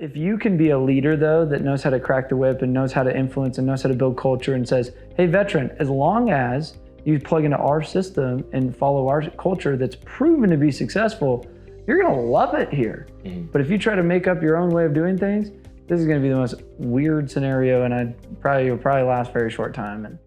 If you can be a leader though, that knows how to crack the whip and knows how to influence and knows how to build culture and says, hey veteran, as long as you plug into our system and follow our culture that's proven to be successful, you're gonna love it here. But if you try to make up your own way of doing things, this is gonna be the most weird scenario, and you'll probably last a very short time. And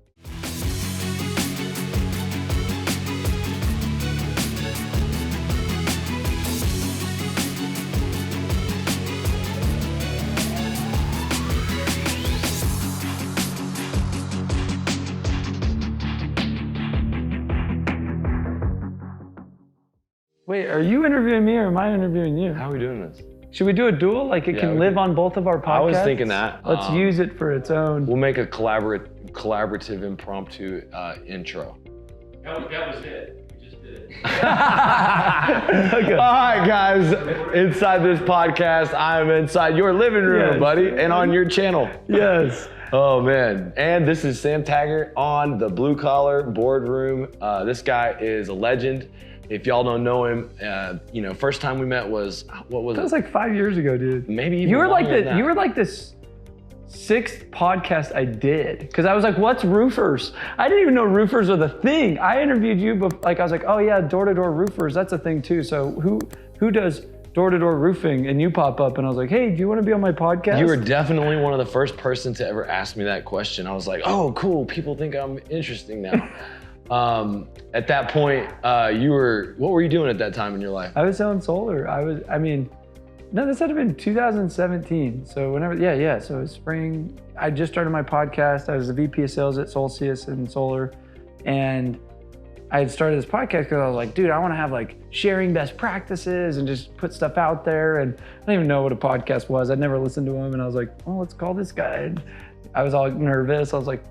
wait, are you interviewing me or am I interviewing you? How are we doing this? Should we do a duel? Like it can live on both of our podcasts? I was thinking that. Let's use it for its own. We'll make a collaborative impromptu intro. That was it. We just did it. Okay. All right, guys. Inside this podcast, I am inside your living room, buddy, and on your channel. Yes. Oh, man. And this is Sam Taggart on the Blue Collar Boardroom. This guy is a legend. If y'all don't know him, first time we met was, what was it? That was like 5 years ago, dude. Maybe even you were longer than that. You were like this sixth podcast I did, because I was like, what's roofers? I didn't even know roofers are the thing. I interviewed you, but I was like, oh yeah, door-to-door roofers, that's a thing too. So who does door-to-door roofing? And you pop up and I was like, hey, do you want to be on my podcast? You were definitely one of the first person to ever ask me that question. I was like, oh, cool, people think I'm interesting now. At that point, what were you doing at that time in your life? I was selling solar. No, this had to have been 2017. So whenever, so it was spring. I just started my podcast. I was the VP of sales at Solcius and Solar. And I had started this podcast because I was like, dude, I want to have like sharing best practices and just put stuff out there. And I didn't even know what a podcast was. I'd never listened to him. And I was like, oh, let's call this guy. And I was all nervous. I was like,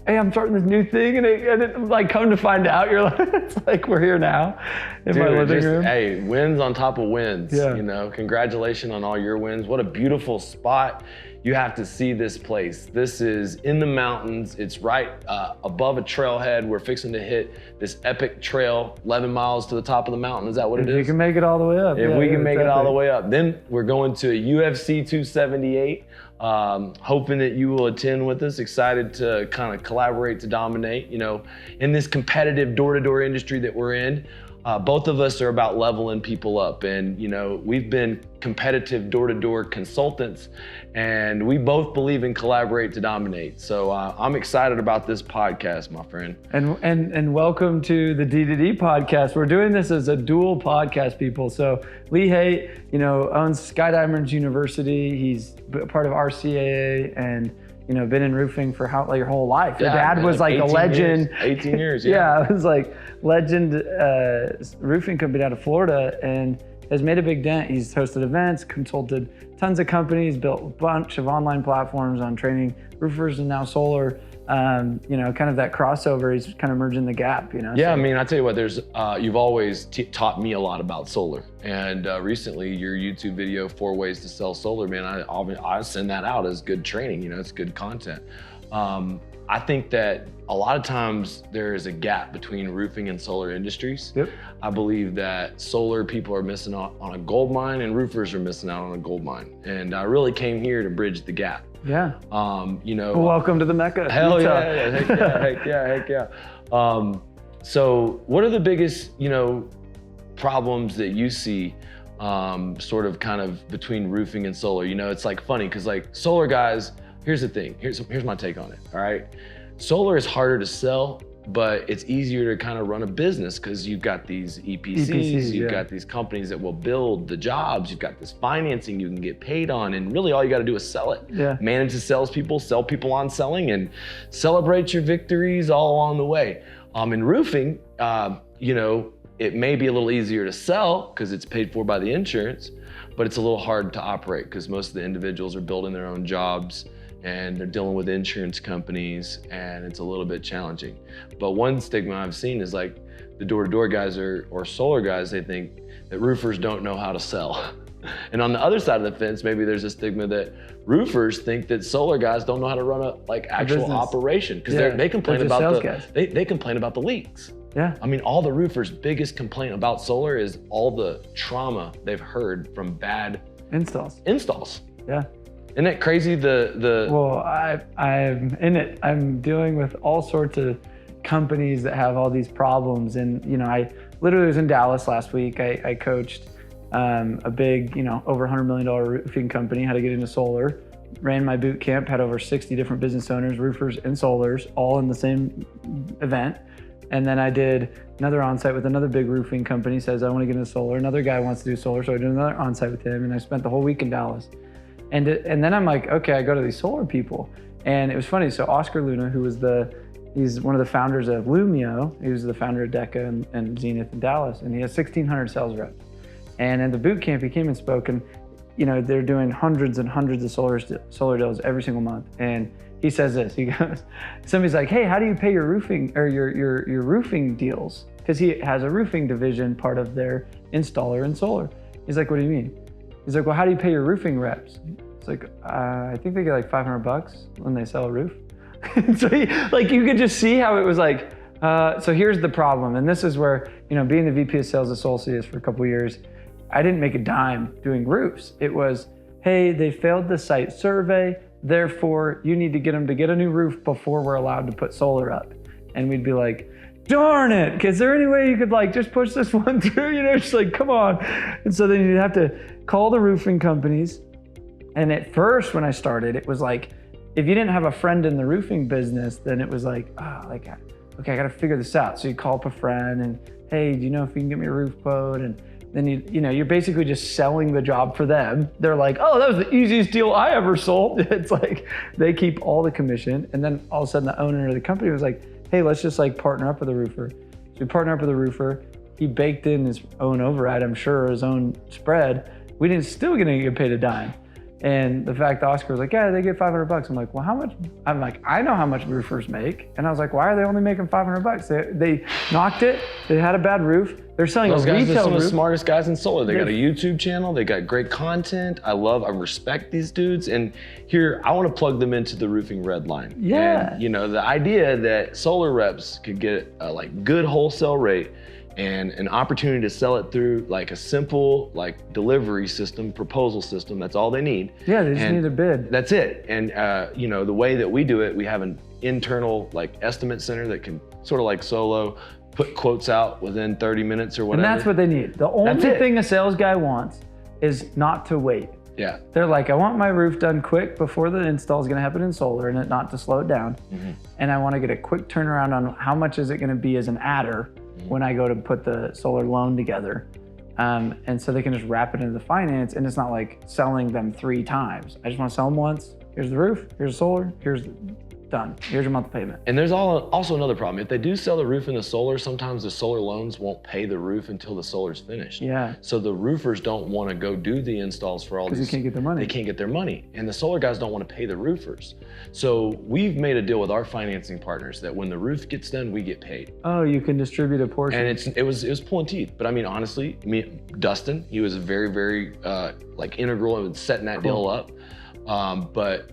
hey, I'm starting this new thing, and it like, come to find out, you're like, it's like we're here now in my living room. Hey, wins on top of wins. Yeah. Congratulations on all your wins. What a beautiful spot. You have to see this place. This is in the mountains. It's right above a trailhead. We're fixing to hit this epic trail, 11 miles to the top of the mountain. Is that what it is? If we can make it all the way up. If we can make it all the way up. Then we're going to a UFC 278. Hoping that you will attend with us. Excited to kind of collaborate to dominate, in this competitive door-to-door industry that we're in. Both of us are about leveling people up, and we've been competitive door-to-door consultants, and we both believe in collaborate to dominate. So I'm excited about this podcast, my friend. And welcome to the D2D podcast. We're doing this as a dual podcast, people. So Lee Haight, owns Skydivers University. He's part of RCAA and been in roofing for your whole life. Your dad was like a legend. 18 years, yeah. It was like legend roofing company out of Florida, and has made a big dent. He's hosted events, consulted tons of companies, built a bunch of online platforms on training roofers, and now solar. Kind of that crossover. He's kind of merging the gap. Yeah, so. I tell you what. There's you've always taught me a lot about solar, and recently your YouTube video 4 ways to sell solar, man. I send that out as good training. It's good content. I think that a lot of times there is a gap between roofing and solar industries. Yep. I believe that solar people are missing out on a gold mine, and roofers are missing out on a gold mine. And I really came here to bridge the gap. Yeah. Welcome to the Mecca. Hell yeah. Heck yeah. So what are the biggest, problems that you see sort of kind of between roofing and solar? It's like funny because like solar guys, here's the thing. Here's my take on it. All right. Solar is harder to sell, but it's easier to kind of run a business because you've got these EPCs, you've got these companies that will build the jobs, you've got this financing you can get paid on, and really all you got to do is sell it. Yeah. Manage the salespeople, sell people on selling, and celebrate your victories all along the way. In roofing, it may be a little easier to sell because it's paid for by the insurance, but it's a little hard to operate because most of the individuals are building their own jobs and they're dealing with insurance companies, and it's a little bit challenging. But one stigma I've seen is like the door-to-door guys or solar guys, they think that roofers don't know how to sell. And on the other side of the fence, maybe there's a stigma that roofers think that solar guys don't know how to run a actual operation because they complain about they complain about the leaks. Yeah. All the roofers' biggest complaint about solar is all the trauma they've heard from bad installs. Yeah. Isn't it crazy the Well, I'm in it. I'm dealing with all sorts of companies that have all these problems. And, I literally was in Dallas last week. I coached a big, over $100 million roofing company, how to get into solar. Ran my boot camp, had over 60 different business owners, roofers, and solars, all in the same event. And then I did another onsite with another big roofing company, says, I want to get into solar. Another guy wants to do solar, so I did another onsite with him, and I spent the whole week in Dallas. And then I'm like, okay, I go to these solar people. And it was funny, so Oscar Luna, he's one of the founders of Lumio. He was the founder of Deca and Zenith in Dallas, and he has 1,600 sales reps. And in the boot camp, he came and spoke, and they're doing hundreds and hundreds of solar deals every single month. And he says this, he goes, somebody's like, hey, how do you pay your roofing or your roofing deals? Because he has a roofing division, part of their installer and solar. He's like, what do you mean? He's like, well, how do you pay your roofing reps? It's like, I think they get like $500 when they sell a roof. So you could just see how it was like, so here's the problem. And this is where, being the VP of sales at Solcius for a couple of years, I didn't make a dime doing roofs. It was, hey, they failed the site survey. Therefore, you need to get them to get a new roof before we're allowed to put solar up. And we'd be like, darn it, is there any way you could just push this one through? Just come on. And so then you'd have to call the roofing companies. And at first when I started, it was like, if you didn't have a friend in the roofing business, then it was like, okay, I gotta figure this out. So you call up a friend and, hey, do you know if you can get me a roof quote? And then you're basically just selling the job for them. They're like, oh, that was the easiest deal I ever sold. It's like, they keep all the commission. And then all of a sudden the owner of the company was like, hey, let's just partner up with a roofer. So we partnered up with a roofer. He baked in his own override, I'm sure, his own spread. We didn't still gonna get paid a dime. And the fact that Oscar was like, yeah, they get $500. I'm like, well, how much? I'm like, I know how much roofers make. And I was like, why are they only making $500? They knocked it. They had a bad roof. They're selling Those a guys retail are some roof. of the smartest guys in solar. They got a YouTube channel. They got great content. I respect these dudes. And here, I want to plug them into the roofing red line. Yeah. And, the idea that solar reps could get a good wholesale rate and an opportunity to sell it through a simple delivery system, proposal system. That's all they need. Yeah, they just need a bid. That's it. And the way that we do it, we have an internal estimate center that can sort of like Solo put quotes out within 30 minutes or whatever. And that's what they need. The only thing a sales guy wants is not to wait. Yeah. They're like, I want my roof done quick before the install is going to happen in solar and it not to slow it down. Mm-hmm. And I want to get a quick turnaround on how much is it going to be as an adder when I go to put the solar loan together. And so they can just wrap it into the finance, and it's not like selling them 3 times. I just want to sell them once. Here's the roof, here's the solar, done. Here's your monthly payment. And there's also another problem. If they do sell the roof and the solar, sometimes the solar loans won't pay the roof until the solar's finished. Yeah. So the roofers don't want to go do the installs for all these. Because you can't get their money. They can't get their money. And the solar guys don't want to pay the roofers. So we've made a deal with our financing partners that when the roof gets done, we get paid. Oh, you can distribute a portion. And it was pulling teeth. But I mean, honestly, Dustin, he was very, very integral in setting that deal up. But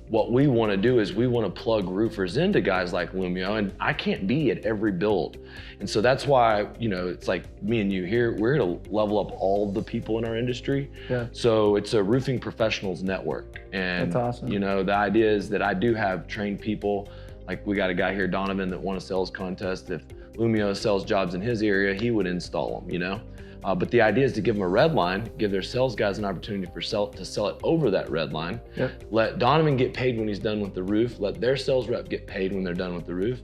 what we want to do is we want to plug roofers into guys like Lumio, and I can't be at every build. And so that's why, it's like me and you here, we're here to level up all the people in our industry. Yeah. So it's a roofing professionals network. And, that's awesome. The idea is that I do have trained people. Like we got a guy here, Donovan, that won a sales contest. If Lumio sells jobs in his area, he would install them, But the idea is to give them a red line, give their sales guys an opportunity to sell it over that red line. Yep. Let Donovan get paid when he's done with the roof. Let their sales rep get paid when they're done with the roof,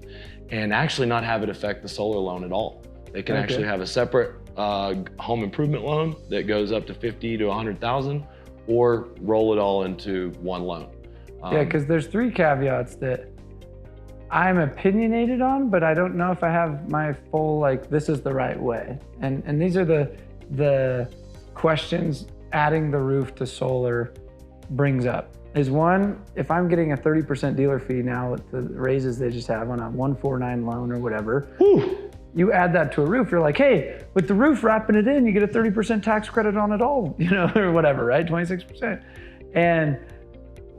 and actually not have it affect the solar loan at all. They can actually have a separate home improvement loan that goes up to 50 to 100,000, or roll it all into one loan. Because there's 3 caveats that I'm opinionated on, but I don't know if I have my full, this is the right way. And these are the questions adding the roof to solar brings up. Is one, if I'm getting a 30% dealer fee now with the raises they just have on a 149 loan or whatever, you add that to a roof, you're like, hey, with the roof wrapping it in, you get a 30% tax credit on it all, or whatever, right? 26%. And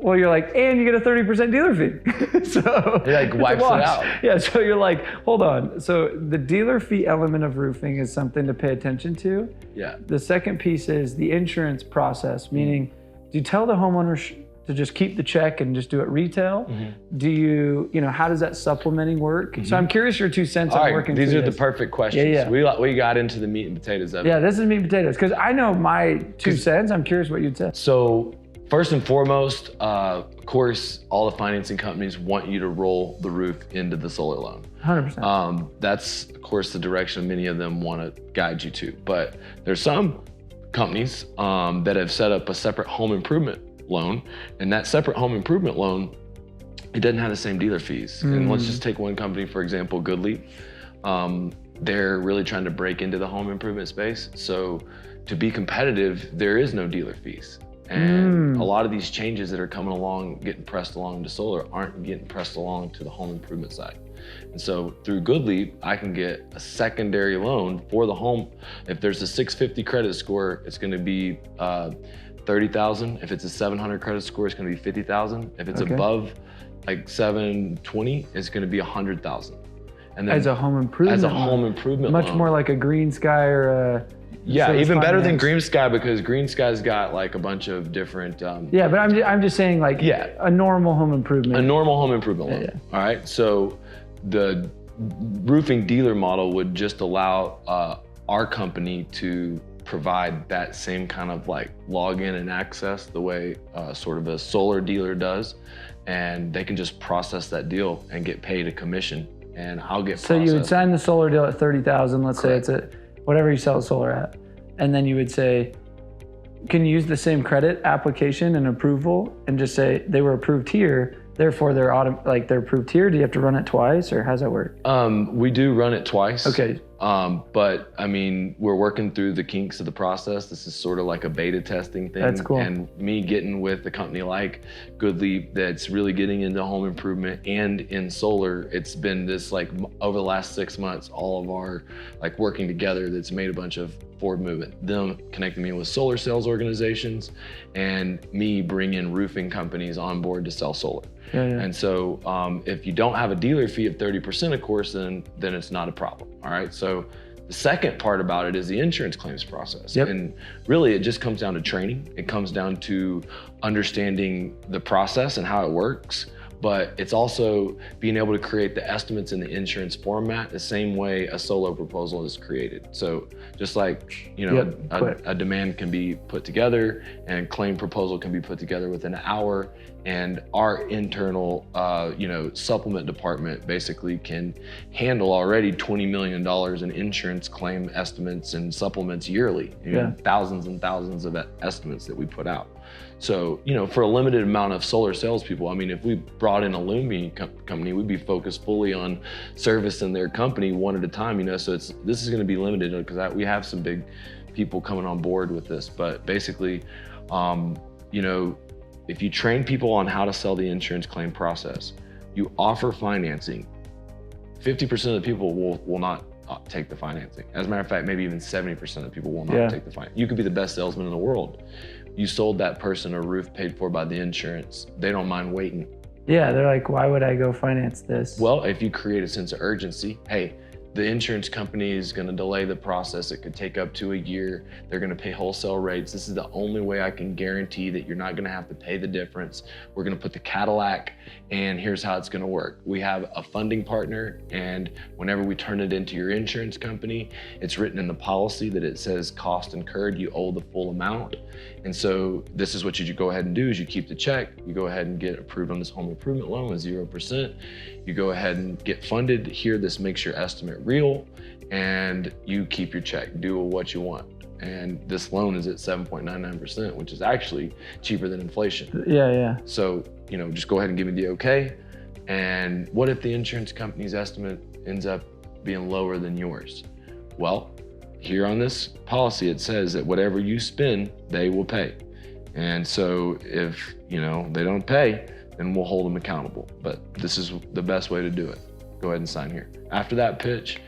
well, you're like, and you get a 30% dealer fee. So it wipes it out. Yeah, so you're like, hold on. So the dealer fee element of roofing is something to pay attention to. Yeah. The second piece is the insurance process, meaning do you tell the homeowners to just keep the check and just do it retail? Do you, how does that supplementing work? So I'm curious your 2 cents on working these through are the this. perfect questions. Yeah. We got into the meat and potatoes of it. Yeah, this is meat and potatoes, because I know my 2 cents. I'm curious what you'd say. So first and foremost, of course, all the financing companies want you to roll the roof into the solar loan. 100%. That's, of course, the direction many of them want to guide you to. But there's some companies that have set up a separate home improvement loan, and that separate home improvement loan, it doesn't have the same dealer fees. And let's just take one company, for example, Goodleap. They're really trying to break into the home improvement space. So to be competitive, there is no dealer fees. And a lot of these changes that are coming along, getting pressed along to solar, aren't getting pressed along to the home improvement side. And so through Goodleap, I can get a secondary loan for the home. If there's a 650 credit score, it's gonna be 30,000. If it's a 700 credit score, it's gonna be 50,000. If it's above like 720, it's gonna be 100,000. And then As a home improvement loan, much more like a Green Sky or a... Yeah, even better than Green Sky, because Green Sky's got like a bunch of different... yeah, but I'm just saying like a normal home improvement. A normal home improvement loan. Yeah. All right, so the roofing dealer model would just allow our company to provide that same kind of like login and access the way sort of a solar dealer does. And they can just process that deal and get paid a commission, and I'll get So you would sign the solar deal at 30,000, let's say it's at whatever you sell solar at. And then you would say, can you use the same credit application and approval and just say they were approved here, therefore they're approved here? Do you have to run it twice, or how's that work? We do run it twice. Okay. But I mean, we're working through the kinks of the process. This is sort of like a beta testing thing. That's cool. And me getting with a company like Goodleap that's really getting into home improvement and in solar, it's been this like over the last 6 months, all of our like working together that's made a bunch of forward movement. Them connecting me with solar sales organizations and me bringing roofing companies on board to sell solar. Yeah. And so if you don't have a dealer fee of 30%, of course, then it's not a problem. All right. So the second part about it is the insurance claims process. Yep. And really it just comes down to training. It comes down to understanding the process and how it works. But it's also being able to create the estimates in the insurance format the same way a solar proposal is created. So just like, a demand can be put together and claim proposal can be put together within an hour, and our internal, supplement department basically can handle already $20 million in insurance claim estimates and supplements yearly. Thousands and thousands of estimates that we put out. So, for a limited amount of solar salespeople, I mean, if we brought in a Lumi company, we'd be focused fully on servicing their company one at a time, so this is going to be limited because we have some big people coming on board with this. But basically, if you train people on how to sell the insurance claim process, you offer financing, 50% of the people will not take the financing. As a matter of fact, maybe even 70% of people will not take the financing. You could be the best salesman in the world. You sold that person a roof paid for by the insurance. They don't mind waiting. Yeah, they're like, why would I go finance this? Well, if you create a sense of urgency, hey, the insurance company is going to delay the process. It could take up to a year. They're going to pay wholesale rates. This is the only way I can guarantee that you're not going to have to pay the difference. We're going to put the Cadillac, and here's how it's going to work. We have a funding partner, and whenever we turn it into your insurance company, it's written in the policy that it says cost incurred, you owe the full amount. And so this is what you go ahead and do is you keep the check, you go ahead and get approved on this home improvement loan with 0%. You go ahead and get funded. Here, this makes your estimate real, and you keep your check, do what you want. And this loan is at 7.99%, which is actually cheaper than inflation. Yeah. So, just go ahead and give me the okay. And what if the insurance company's estimate ends up being lower than yours? Well, here on this policy, it says that whatever you spend, they will pay. And so if, they don't pay, then we'll hold them accountable. But this is the best way to do it. Go ahead and sign here. After that pitch,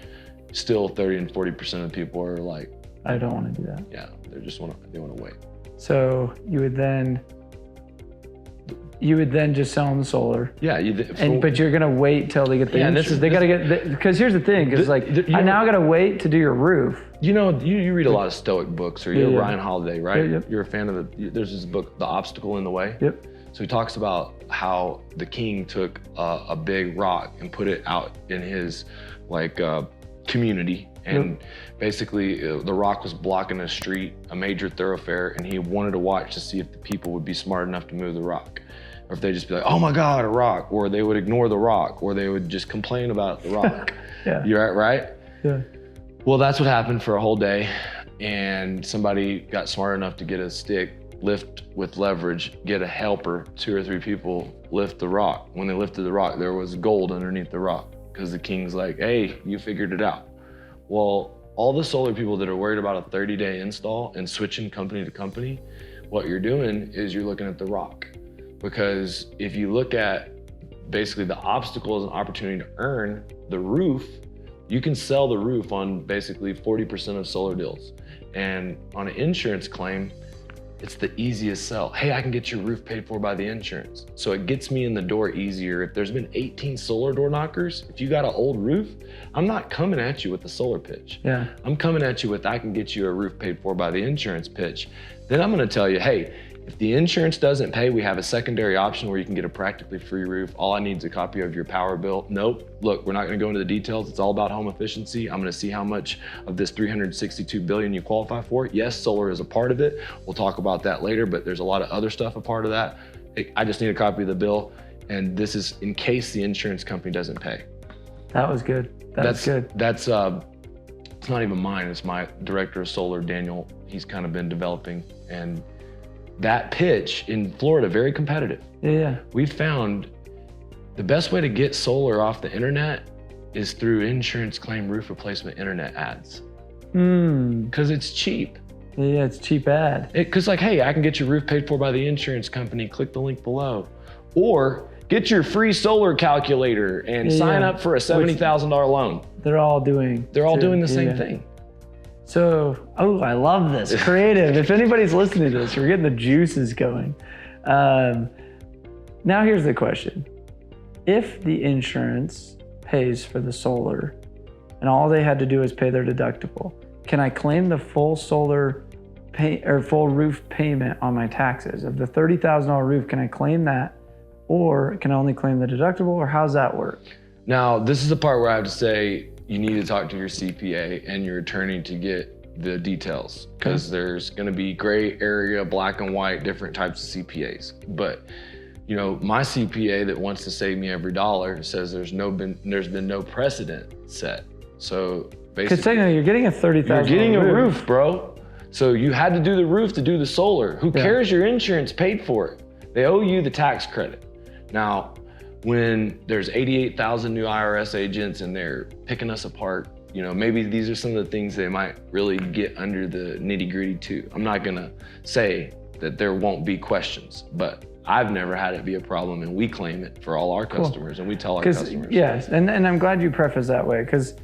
still 30 and 40% of people are like, I don't want to do that. Yeah, they want to wait. So you would then, you would then just sell them the solar. Yeah. But you're gonna wait till they get the insurance. They gotta get, because here's the thing, because I now gotta wait to do your roof. You read a lot of Stoic books, or you're Ryan Holiday, right? Yep. You're a fan of there's this book, The Obstacle in the Way. Yep. So he talks about how the king took a big rock and put it out in his community. And basically the rock was blocking a street, a major thoroughfare, and he wanted to watch to see if the people would be smart enough to move the rock. Or if they'd just be like, oh my God, a rock, or they would ignore the rock, or they would just complain about the rock. Yeah. You're right? Yeah. Well, that's what happened for a whole day. And somebody got smart enough to get a stick, lift with leverage, get a helper, 2 or 3 people lift the rock. When they lifted the rock, there was gold underneath the rock, because the king's like, hey, you figured it out. Well, all the solar people that are worried about a 30-day install and switching company to company, what you're doing is you're looking at the rock. Because if you look at basically the obstacle as an opportunity to earn the roof, you can sell the roof on basically 40% of solar deals. And on an insurance claim, it's the easiest sell. Hey, I can get your roof paid for by the insurance. So it gets me in the door easier. If there's been 18 solar door knockers, if you got an old roof, I'm not coming at you with the solar pitch. Yeah. I'm coming at you with, I can get you a roof paid for by the insurance pitch. Then I'm gonna tell you, hey, if the insurance doesn't pay, we have a secondary option where you can get a practically free roof. All I need is a copy of your power bill. Nope, look, we're not gonna go into the details. It's all about home efficiency. I'm gonna see how much of this $362 billion you qualify for. Yes, solar is a part of it. We'll talk about that later, but there's a lot of other stuff a part of that. I just need a copy of the bill. And this is in case the insurance company doesn't pay. That was good. That's good. That's, it's not even mine. It's my director of solar, Daniel. He's kind of been developing, and that pitch in Florida, very competitive. Yeah. We found the best way to get solar off the internet is through insurance claim roof replacement internet ads. Because it's cheap. Yeah, it's cheap ad. Because hey, I can get your roof paid for by the insurance company. Click the link below. Or get your free solar calculator and sign up for a $70,000 loan. They're all doing the same thing. So, I love this. Creative. If anybody's listening to this, we're getting the juices going. Now here's the question. If the insurance pays for the solar and all they had to do is pay their deductible, can I claim the full solar full roof payment on my taxes? Of the $30,000 roof, can I claim that, or can I only claim the deductible, or how's that work? Now, this is the part where I have to say, you need to talk to your CPA and your attorney to get the details, because there's going to be gray area, black and white, different types of CPAs. But my CPA that wants to save me every dollar says there's been no precedent set. So basically, because technically you're getting a $30,000 you're getting a roof, bro. So you had to do the roof to do the solar. Who cares? Your insurance paid for it. They owe you the tax credit. Now, when there's 88,000 new IRS agents and they're picking us apart, maybe these are some of the things they might really get under the nitty-gritty too. I'm not gonna say that there won't be questions, but I've never had it be a problem, and we claim it for all our customers, and we tell our customers. Yes, and I'm glad you preface that way, because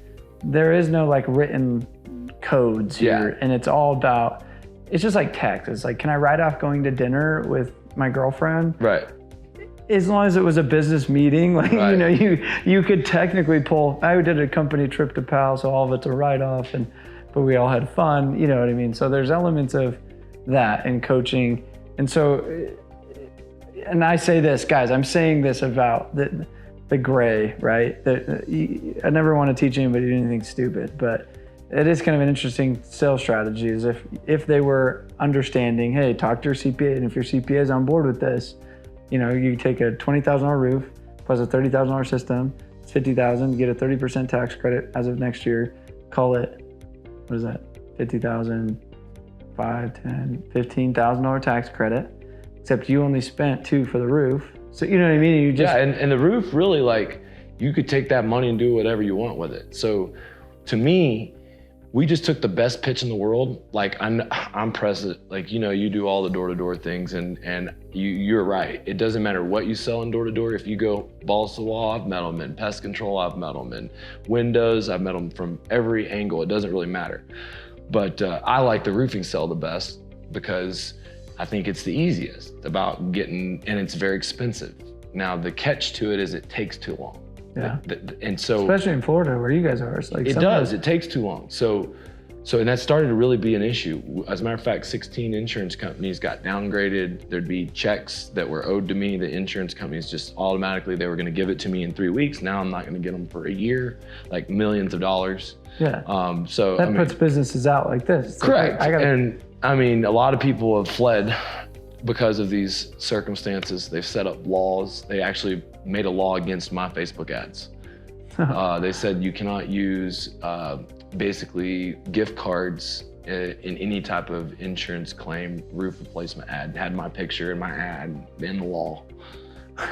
there is no written codes here, and it's all about, it's just like text. It's like, can I write off going to dinner with my girlfriend? Right. As long as it was a business meeting, you could technically pull. I did a company trip to PAL, so all of it's a write-off, but we all had fun. You know what I mean? So there's elements of that in coaching, and so, and I say this, guys. I'm saying this about the gray, right? I never want to teach anybody to do anything stupid, but it is kind of an interesting sales strategy. Is if they were understanding, hey, talk to your CPA, and if your CPA is on board with this. You take a $20,000 roof plus a $30,000 system, it's $50,000, you get a 30% tax credit as of next year. Call it, what is that? $50,000, $5, $10, $15,000 tax credit, except you only spent $2 for the roof. So you know what I mean? You just and the roof really, you could take that money and do whatever you want with it. So to me, we just took the best pitch in the world. I'm president, you do all the door-to-door things, and you're right. It doesn't matter what you sell in door-to-door. If you go balls to the wall, I've met them, and pest control, I've met them, and windows, I've met them from every angle. It doesn't really matter. But I like the roofing sell the best, because I think it's the easiest about getting, and it's very expensive. Now the catch to it is it takes too long. Yeah. And so, especially in Florida where you guys are, it's like it does. It takes too long. So, and that started to really be an issue. As a matter of fact, 16 insurance companies got downgraded. There'd be checks that were owed to me. The insurance companies just automatically, they were going to give it to me in 3 weeks. Now I'm not going to get them for a year, like millions of dollars. Yeah. So that puts businesses out like this. It's correct. Like, And I mean, a lot of people have fled because of these circumstances. They've set up laws. They actually made a law against my Facebook ads. They said you cannot use basically gift cards in any type of insurance claim roof replacement ad. Had my picture in my ad in the law.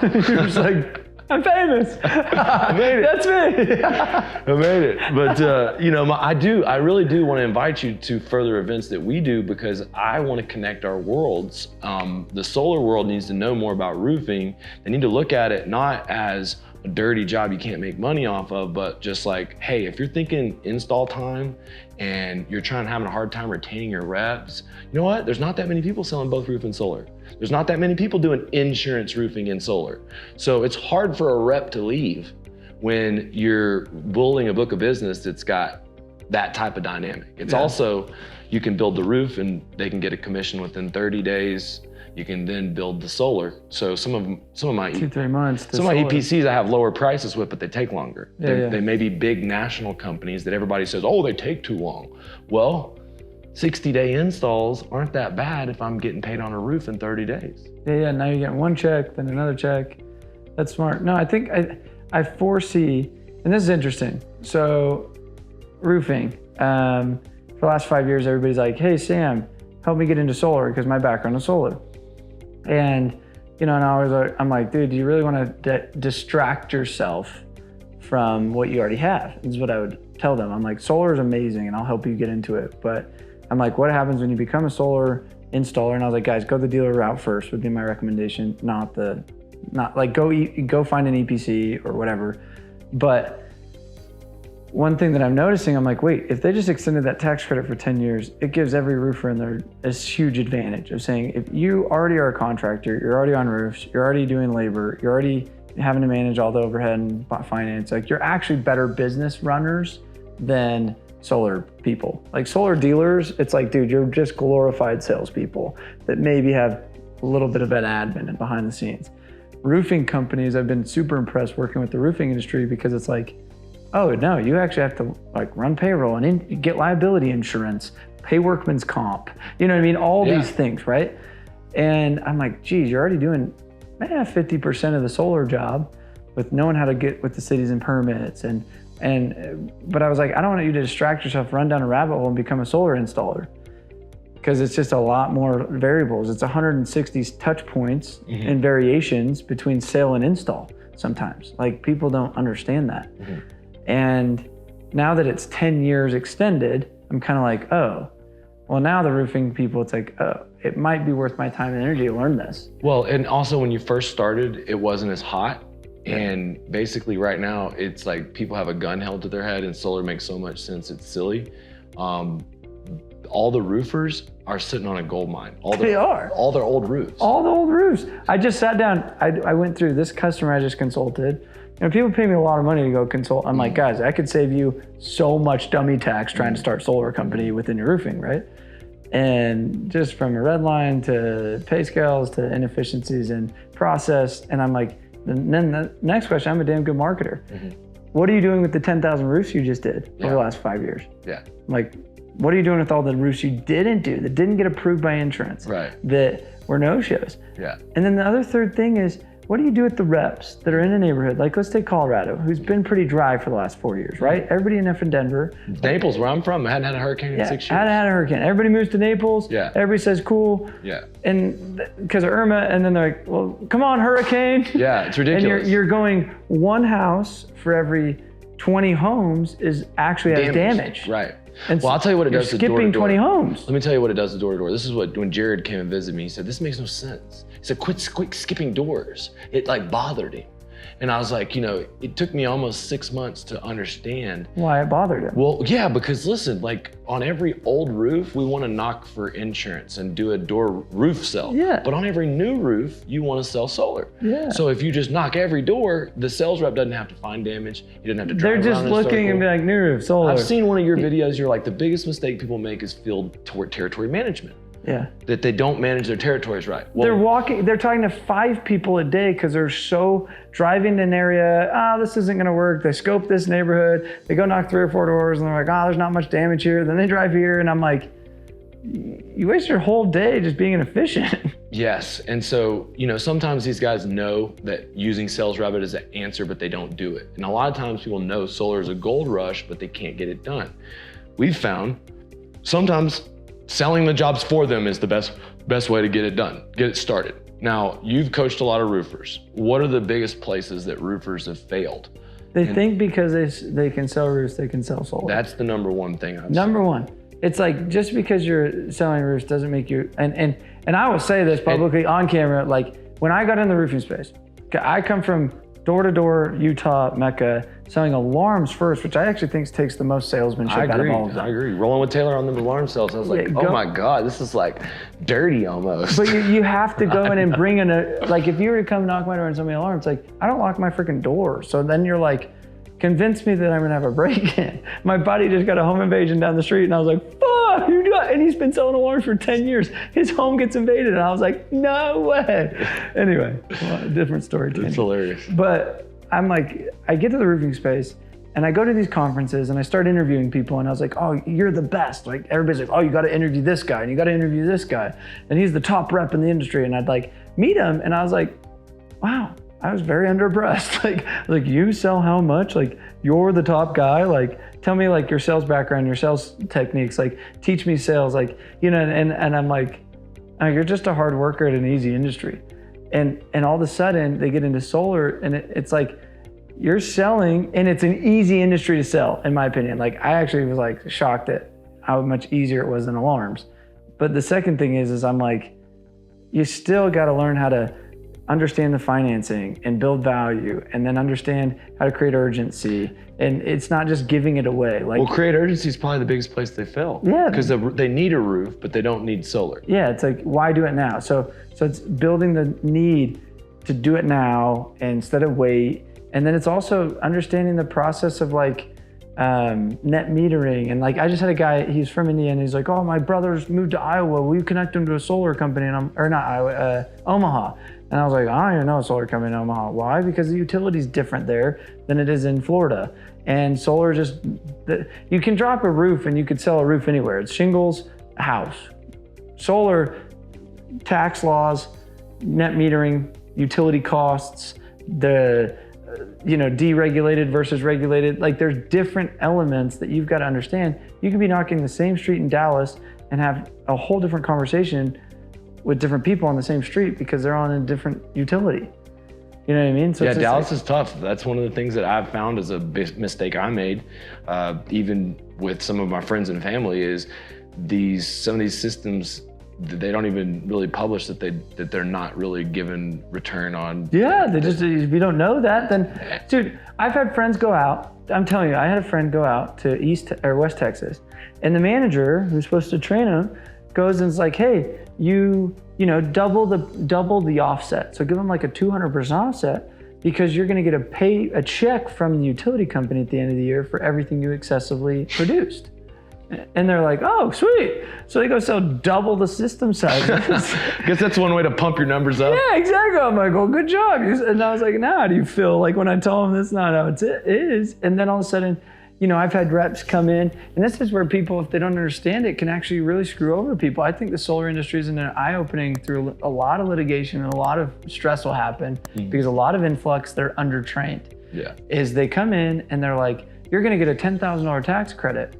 You're just like, I'm famous. I made it. That's me. I made it. But you know, I really do want to invite you to further events that we do because I want to connect our worlds. The solar world needs to know more about roofing. They need to look at it not as a dirty job you can't make money off of, but just like, hey, if you're thinking install time and you're having a hard time retaining your reps, you know what? There's not that many people selling both roof and solar. There's not that many people doing insurance, roofing, and solar. So it's hard for a rep to leave when you're building a book of business that's got that type of dynamic. It's also, you can build the roof and they can get a commission within 30 days. You can then build the solar. So some of my 2-3 months. Some of my EPCs I have lower prices with, but they take longer. Yeah, They may be big national companies that everybody says, oh, they take too long. Well, 60-day installs aren't that bad if I'm getting paid on a roof in 30 days. Yeah. Now you're getting one check, then another check. That's smart. No, I think I foresee, and this is interesting. So roofing, for the last 5 years, everybody's like, hey, Sam, help me get into solar because my background is solar. And, you know, and I'm like, dude, do you really want to distract yourself from what you already have? This is what I would tell them. I'm like, solar is amazing and I'll help you get into it. But I'm like, what happens when you become a solar installer? And I was like, guys, go the dealer route first would be my recommendation, not like go find an EPC or whatever. But one thing that I'm noticing, I'm like, wait, if they just extended that tax credit for 10 years, it gives every roofer in there this huge advantage of saying, if you already are a contractor, you're already on roofs, you're already doing labor, you're already having to manage all the overhead and finance, like you're actually better business runners than solar people. Like solar dealers, it's like, dude, you're just glorified salespeople that maybe have a little bit of an admin and behind the scenes. Roofing companies, I've been super impressed working with the roofing industry because it's like, oh no, you actually have to like run payroll and get liability insurance, pay workman's comp, you know what I mean? All these things, right? And I'm like, geez, you're already doing 50% of the solar job with knowing how to get with the cities and permits. But I was like, I don't want you to distract yourself, run down a rabbit hole and become a solar installer. Because it's just a lot more variables. It's 160 touch points and variations between sale and install sometimes. Like people don't understand that. And now that it's 10 years extended, I'm kind of like, oh, well now the roofing people, it's like, oh, it might be worth my time and energy to learn this. Well, and also when you first started, it wasn't as hot. And basically right now, it's like people have a gun held to their head and solar makes so much sense, it's silly. All the roofers are sitting on a gold mine. They are. All their old roofs. All the old roofs. I just sat down, I went through this customer I just consulted. You know, people pay me a lot of money to go consult. I'm like, guys, I could save you so much dummy tax trying to start a solar company within your roofing, right? And just from a red line to pay scales to inefficiencies and process. And I'm like, then the next question, I'm a damn good marketer. What are you doing with the 10,000 roofs you just did over the last 5 years? Like, what are you doing with all the roofs you didn't do that didn't get approved by insurance? That were no-shows? And then the other third thing is, what do you do with the reps that are in a neighborhood? Like, let's take Colorado, who's been pretty dry for the last 4 years, right? Everybody enough in Denver. Naples, where I'm from, I hadn't had a hurricane in 6 years. Hadn't had a hurricane. Everybody moves to Naples. Everybody says cool. And because of Irma, and then they're like, well, come on, hurricane. It's ridiculous. And you're going, one house for every 20 homes is actually has damage. And well, I'll tell you what it does to door to door. Skipping 20 homes. Let me tell you what it does to door to door. This is what, when Jared came and visited me, he said, this makes no sense. He said, quit skipping doors. It like bothered him. And I was like, it took me almost 6 months to understand why it bothered him. Well, yeah, because listen, like on every old roof, we want to knock for insurance and do a door roof sell. Yeah. But on every new roof, you want to sell solar. Yeah. So if you just knock every door, the sales rep doesn't have to find damage. He doesn't have to drive They're just around in a looking and be circle. like, new roof, solar. I've seen one of your videos. You're like, the biggest mistake people make is field territory management. Yeah. That they don't manage their territories right. Well, They're talking to 5 people a day because they're so driving to an area, this isn't gonna work. They scope this neighborhood, they go knock 3 or 4 doors and they're like, there's not much damage here. Then they drive here and I'm like, you waste your whole day just being inefficient. Yes, and so, sometimes these guys know that using Sales Rabbit is an answer, but they don't do it. And a lot of times people know solar is a gold rush, but they can't get it done. We've found sometimes selling the jobs for them is the best way to get it done, get it started. Now, you've coached a lot of roofers. What are the biggest places that roofers have failed? They think because they can sell roofs, they can sell solar. That's the number one thing I've Number seen. one. It's like, just because you're selling roofs doesn't make you, and I will say this publicly on camera, like when I got in the roofing space, I come from door-to-door Utah Mecca, selling alarms first, which I actually think takes the most salesmanship out of all of them. I agree. Rolling with Taylor on the alarm sales, I was like, oh my God, this is like dirty almost. But you have to go in and bring in like if you were to come knock my door and sell me an alarm, it's like, I don't lock my freaking door. So then you're like, convince me that I'm gonna have a break-in. My buddy just got a home invasion down the street and I was like, fuck, and he's been selling alarms for 10 years. His home gets invaded and I was like, no way. Anyway, different story. It's hilarious. But I'm like, I get to the roofing space and I go to these conferences and I start interviewing people and I was like, oh, you're the best. Like everybody's like, oh, you gotta interview this guy and you gotta interview this guy. And he's the top rep in the industry. And I'd like meet him and I was like, wow, I was very underimpressed. Like you sell how much? Like you're the top guy? Like tell me like your sales background, your sales techniques, like teach me sales, like, and I'm like, oh, you're just a hard worker at an easy industry. And all of a sudden they get into solar and it's like, you're selling and it's an easy industry to sell, in my opinion. Like I actually was like shocked at how much easier it was than alarms. But the second thing is I'm like, you still got to learn how to understand the financing and build value and then understand how to create urgency. And it's not just giving it away. Like, well, create urgency is probably the biggest place they fail. Yeah. Because they need a roof, but they don't need solar. Yeah, it's like, why do it now? So it's building the need to do it now instead of wait. And then it's also understanding the process of like net metering. And like, I just had a guy, he's from India and he's like, oh, my brother's moved to Iowa. Will you connect him to a solar company? And Omaha. And I was like, I don't even know a solar company in Omaha. Why? Because the utility's different there than it is in Florida. And solar you can drop a roof and you could sell a roof anywhere. It's shingles, a house. Solar, tax laws, net metering, utility costs, the deregulated versus regulated. Like there's different elements that you've got to understand. You could be knocking the same street in Dallas and have a whole different conversation with different people on the same street because they're on a different utility. You know what I mean? So yeah, Dallas is tough. That's one of the things that I've found is a big mistake I made, even with some of my friends and family, is some of these systems, they don't even really publish that they're not really given return on. Yeah, if you don't know that, then, dude, I've had friends go out. I'm telling you, I had a friend go out to West Texas, and the manager who's supposed to train him goes and is like, hey, you double the offset. So give them like a 200% offset because you're going to get a check from the utility company at the end of the year for everything you excessively produced. And they're like, oh, sweet. So they go sell double the system size. Guess that's one way to pump your numbers up. Yeah, exactly. I'm like, well, good job. And I was like, now how do you feel? Like when I told them that's not how it is. And then all of a sudden, I've had reps come in, and this is where people, if they don't understand it, can actually really screw over people. I think the solar industry is an eye-opening through a lot of litigation and a lot of stress will happen because a lot of influx, they're undertrained. Yeah. Is they come in and they're like, you're going to get a $10,000 tax credit,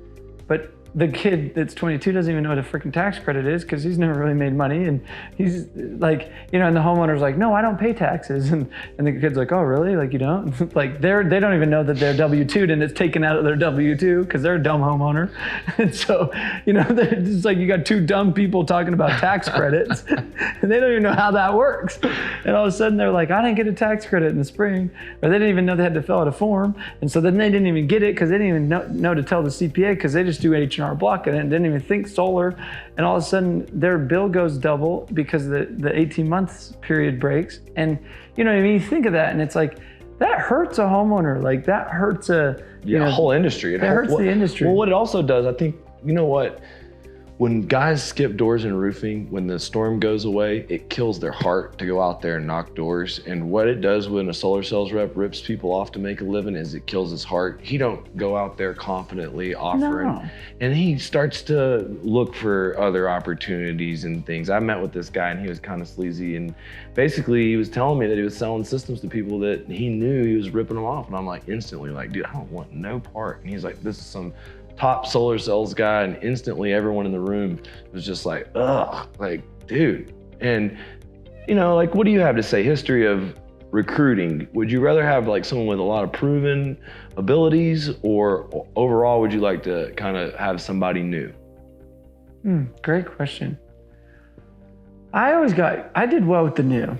but the kid that's 22 doesn't even know what a freaking tax credit is because he's never really made money. And he's like, you know, and the homeowner's like, no, I don't pay taxes. And the kid's like, oh, really? Like, you don't? Like, they don't even know that they're W-2'd and it's taken out of their W-2 because they're a dumb homeowner. And so, you know, it's like you got two dumb people talking about tax credits and they don't even know how that works. And all of a sudden they're like, I didn't get a tax credit in the spring, or they didn't even know they had to fill out a form. And so then they didn't even get it because they didn't even know to tell the CPA because they just do H&R Block and didn't even think solar. And all of a sudden their bill goes double because the 18 months period breaks. And you know what I mean? You think of that and it's like, that hurts a homeowner. Like that hurts a whole industry. It hurts the industry. Well, what it also does, I think, you know what? When guys skip doors in roofing, when the storm goes away, it kills their heart to go out there and knock doors. And what it does when a solar sales rep rips people off to make a living is it kills his heart. He don't go out there confidently offering. No. And he starts to look for other opportunities and things. I met with this guy and he was kind of sleazy. And basically he was telling me that he was selling systems to people that he knew he was ripping them off. And I'm like, instantly like, dude, I don't want no part. And he's like, this is some top solar sales guy, and instantly everyone in the room was just like, ugh, like, dude. And you know, like, what do you have to say? History of recruiting. Would you rather have like someone with a lot of proven abilities, or overall would you like to kind of have somebody new? Great question. I did well with the new.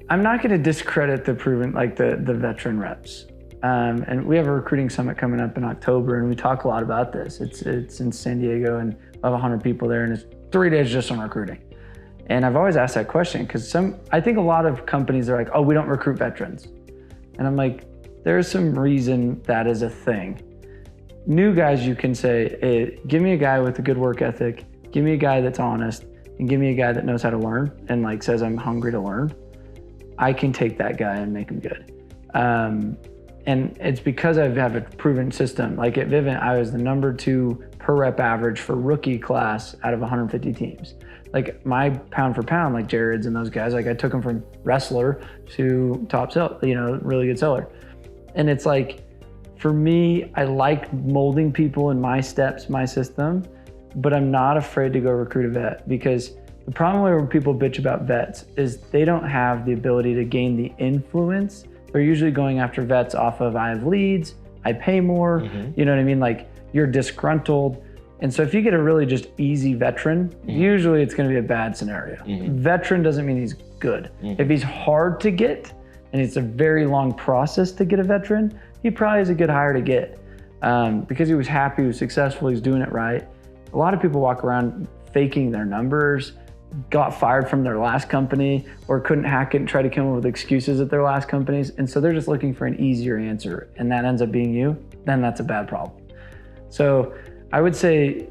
I'm not going to discredit the proven, like the veteran reps. And we have a recruiting summit coming up in October, and we talk a lot about this. It's in San Diego, and we have 100 people there, and it's 3 days just on recruiting. And I've always asked that question because I think a lot of companies are like, oh, we don't recruit veterans. And I'm like, there's some reason that is a thing. New guys, you can say, hey, give me a guy with a good work ethic, give me a guy that's honest, and give me a guy that knows how to learn and like says I'm hungry to learn. I can take that guy and make him good. And it's because I have a proven system. Like at Vivint, I was the #2 per rep average for rookie class out of 150 teams. Like my pound for pound, like Jared's and those guys, like I took them from wrestler to top seller, really good seller. And it's like, for me, I like molding people in my steps, my system, but I'm not afraid to go recruit a vet, because the problem where people bitch about vets is they don't have the ability to gain the influence. They're usually going after vets off of, I have leads, I pay more, you know what I mean? Like you're disgruntled. And so if you get a really just easy veteran, usually it's gonna be a bad scenario. Veteran doesn't mean he's good. If he's hard to get, and it's a very long process to get a veteran, he probably is a good hire to get. Because he was happy, he was successful, he's doing it right. A lot of people walk around faking their numbers, got fired from their last company, or couldn't hack it and try to come up with excuses at their last companies. And so they're just looking for an easier answer, and that ends up being you, then that's a bad problem. So I would say,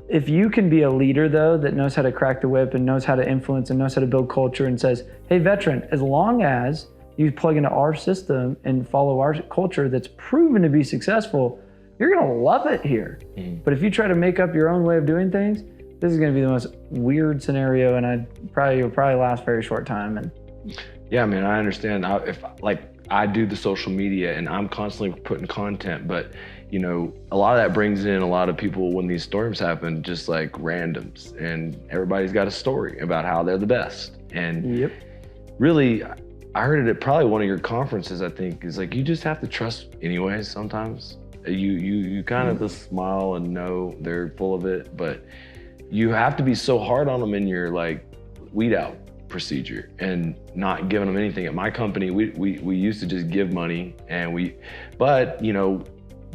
if you can be a leader though, that knows how to crack the whip and knows how to influence and knows how to build culture and says, hey veteran, as long as you plug into our system and follow our culture that's proven to be successful, you're gonna love it here. But if you try to make up your own way of doing things, this is gonna be the most weird scenario, and it'll probably last a very short time. And yeah, man, I understand. I do the social media and I'm constantly putting content, but a lot of that brings in a lot of people when these storms happen, just like randoms, and everybody's got a story about how they're the best. And really, I heard it at probably one of your conferences, I think, is like, you just have to trust anyways sometimes. You kind of just smile and know they're full of it, but you have to be so hard on them in your like weed out procedure and not giving them anything. At my company, we used to just give money, but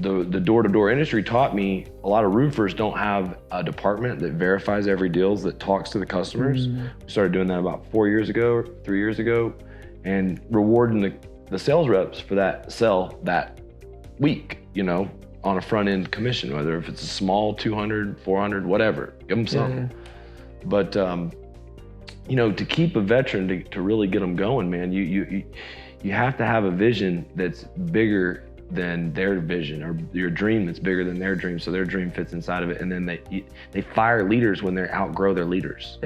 the door-to-door industry taught me a lot of roofers don't have a department that verifies every deal, that talks to the customers. We started doing that about 3 years ago, and rewarding the sales reps for that sell that week, on a front end commission, whether if it's a small 200, 400, whatever, give them something. But to keep a veteran, to really get them going, man, you have to have a vision that's bigger than their vision, or your dream that's bigger than their dream, so their dream fits inside of it. And then they fire leaders when they outgrow their leaders.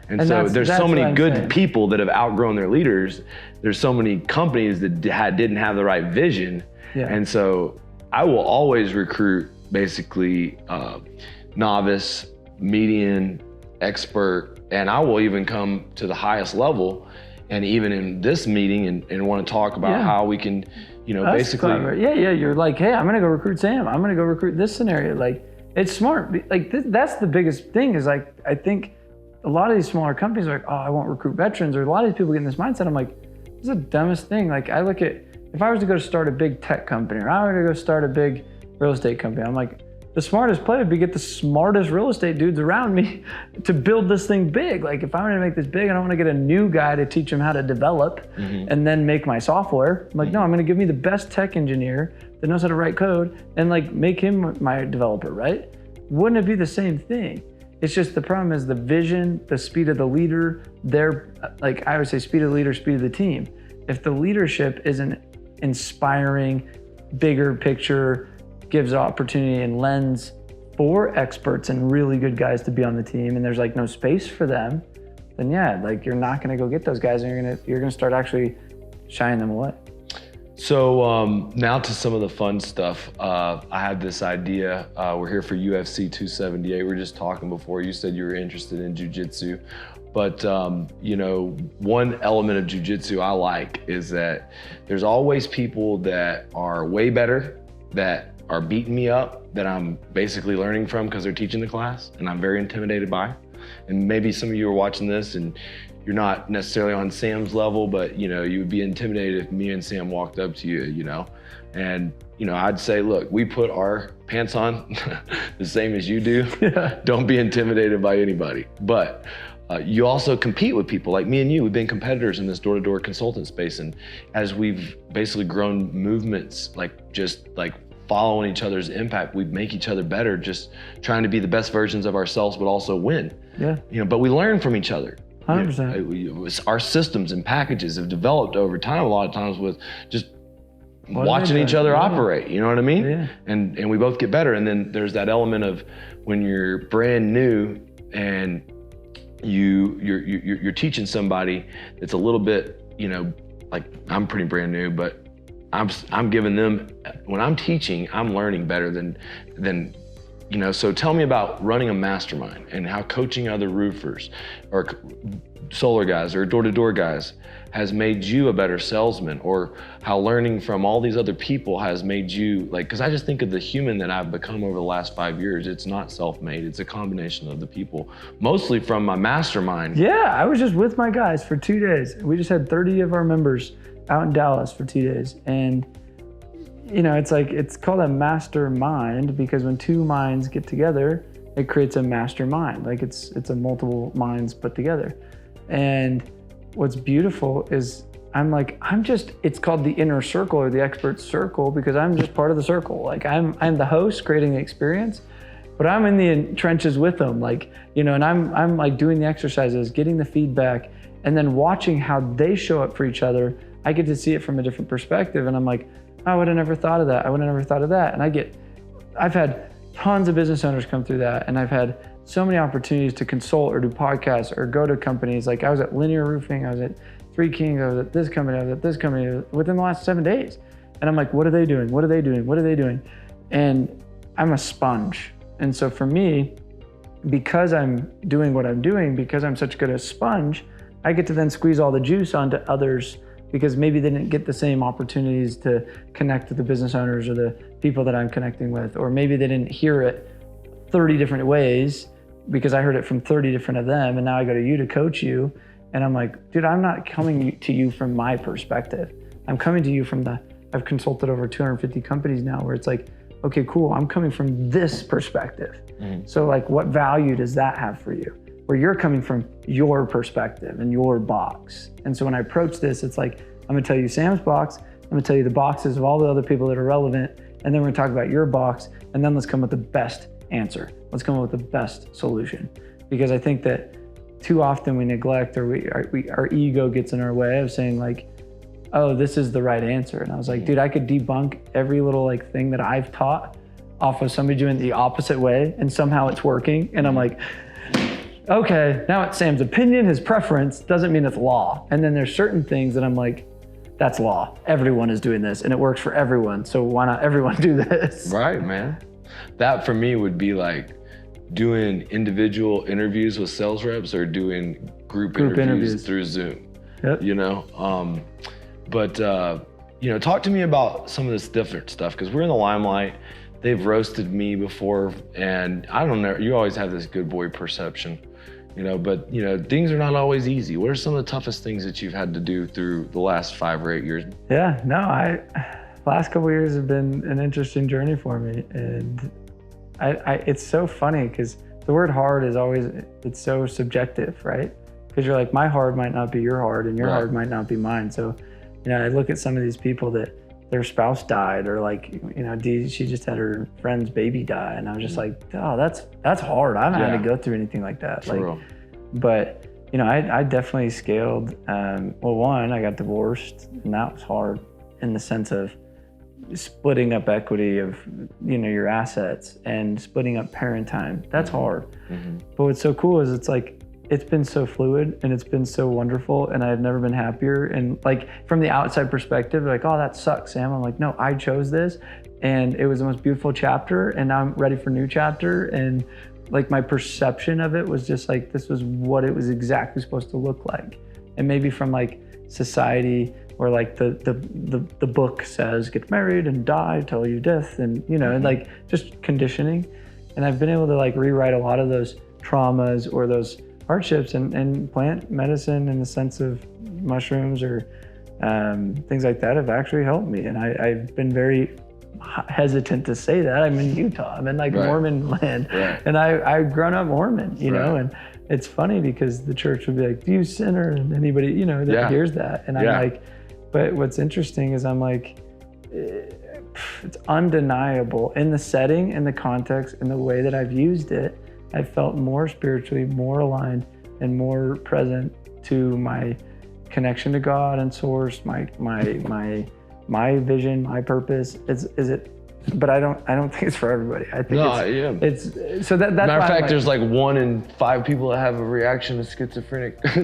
And so there's so many good people that have outgrown their leaders. There's so many companies that didn't have the right vision. And so I will always recruit basically novice, median, expert, and I will even come to the highest level. And even in this meeting and want to talk about how we can, That's basically. clever. Yeah. You're like, hey, I'm going to go recruit Sam. I'm going to go recruit this scenario. Like, it's smart. Like, that's the biggest thing is like, I think a lot of these smaller companies are like, oh, I won't recruit veterans. Or a lot of these people get in this mindset. I'm like, this is the dumbest thing. Like, I look at, if I was to go start a big tech company or I were to go start a big real estate company, I'm like, the smartest play would be get the smartest real estate dudes around me to build this thing big. Like if I want to make this big, I don't want to get a new guy to teach him how to develop and then make my software. I'm like, no, I'm going to give me the best tech engineer that knows how to write code and like make him my developer, right? Wouldn't it be the same thing? It's just the problem is the vision, the speed of the leader, like I would say speed of the leader, speed of the team. If the leadership isn't inspiring, bigger picture, gives opportunity and lens for experts and really good guys to be on the team and there's like no space for them, then yeah, like you're not gonna go get those guys and you're gonna start actually shying them away. So now to some of the fun stuff. I had this idea. We're here for UFC 278. We were just talking before. You said you were interested in jiu-jitsu. But one element of jiu-jitsu I like is that there's always people that are way better, that are beating me up, that I'm basically learning from because they're teaching the class and I'm very intimidated by. And maybe some of you are watching this and you're not necessarily on Sam's level, but you would be intimidated if me and Sam walked up to you, and I'd say, look, we put our pants on the same as you do. Yeah. Don't be intimidated by anybody. But you also compete with people like me and you. We've been competitors in this door-to-door consultant space. And as we've basically grown movements, just following each other's impact, we make each other better, just trying to be the best versions of ourselves, but also win. Yeah. But we learn from each other. 100%. Our systems and packages have developed over time, a lot of times with just watching each other operate, you know what I mean? Yeah. And we both get better. And then there's that element of when you're brand new and you're teaching somebody that's a little bit, like I'm pretty brand new, but I'm giving them, when I'm teaching, I'm learning better than so tell me about running a mastermind and how coaching other roofers or solar guys or door-to-door guys has made you a better salesman, or how learning from all these other people has made you, because I just think of the human that I've become over the last 5 years. It's not self-made, it's a combination of the people, mostly from my mastermind. Yeah, I was just with my guys for 2 days. We just had 30 of our members out in Dallas for 2 days. And it's called a mastermind because when two minds get together, it creates a mastermind. Like it's a multiple minds put together. And what's beautiful is it's called the inner circle or the expert circle because I'm just part of the circle. Like I'm the host creating the experience, but I'm in the trenches with them. And I'm like doing the exercises, getting the feedback, and then watching how they show up for each other. I get to see it from a different perspective. And I'm like, I would have never thought of that. I would have never thought of that. And I've had tons of business owners come through that. And I've had so many opportunities to consult or do podcasts or go to companies. Like I was at Linear Roofing, I was at Three Kings, I was at this company, I was at this company within the last 7 days. And I'm like, what are they doing? What are they doing? What are they doing? And I'm a sponge. And so for me, because I'm doing what I'm doing, because I'm such good a sponge, I get to then squeeze all the juice onto others because maybe they didn't get the same opportunities to connect with the business owners or the people that I'm connecting with, or maybe they didn't hear it 30 different ways because I heard it from 30 different of them, and now I go to you to coach you, and I'm like, dude, I'm not coming to you from my perspective. I'm coming to you from I've consulted over 250 companies now where it's like, okay, cool, I'm coming from this perspective. So what value does that have for you? Where you're coming from your perspective and your box. And so when I approach this, it's like, I'm gonna tell you Sam's box, I'm gonna tell you the boxes of all the other people that are relevant, and then we're gonna talk about your box, and then let's come up with the best answer. Let's come up with the best solution. Because I think that too often we neglect, or our ego gets in our way of saying oh, this is the right answer. And I was like, dude, I could debunk every little thing that I've taught off of somebody doing the opposite way, and somehow it's working. And I'm like, okay, now it's Sam's opinion, his preference, doesn't mean it's law. And then there's certain things that I'm like, that's law. Everyone is doing this and it works for everyone. So why not everyone do this? Right, man. That for me would be doing individual interviews with sales reps or doing group interviews through Zoom. Yep. You know, but you know, talk to me about some of this different stuff, because we're in the limelight. They've roasted me before, and I don't know, you always have this good boy perception, you know, but you know, things are not always easy. What are some of the toughest things that you've had to do through the last 5 or 8 years? Yeah, no, last couple of years have been an interesting journey for me, and it's so funny because the word hard is always, it's so subjective, right? Because you're like, my hard might not be your hard, and your hard might not be mine. So, you know, I look at some of these people that their spouse died, or like, you know, she just had her friend's baby die, and I was just like, oh, that's hard. I haven't had to go through anything like that. For real. But you know, I definitely scaled. Well, one, I got divorced, and that was hard in the sense of splitting up equity of, you know, your assets and splitting up parent time. That's hard. But what's so cool is it's like, it's been so fluid and it's been so wonderful, and I've never been happier. And like from the outside perspective, like, oh, that sucks, Sam. I'm like, no, I chose this, and it was the most beautiful chapter, and now I'm ready for a new chapter. And like my perception of it was just like, this was what it was exactly supposed to look like. And maybe from like society, or like the book says, get married and die till your death, and you know, and like just conditioning. And I've been able to like rewrite a lot of those traumas or those hardships, and plant medicine in the sense of mushrooms or things like that have actually helped me. And I've been very hesitant to say that. I'm in Utah, I'm in like Mormon land, and I've grown up Mormon, you know, and it's funny because the church would be like, do you sinner? And anybody, you know, that hears that. And I'm like, but what's interesting is I'm like, it's undeniable in the setting, in the context, in the way that I've used it. I felt more spiritually, more aligned, and more present to my connection to God and Source, my vision, my purpose. But I don't think it's for everybody. I think it's so that's matter of fact, like, there's like 1 in 5 people that have a reaction to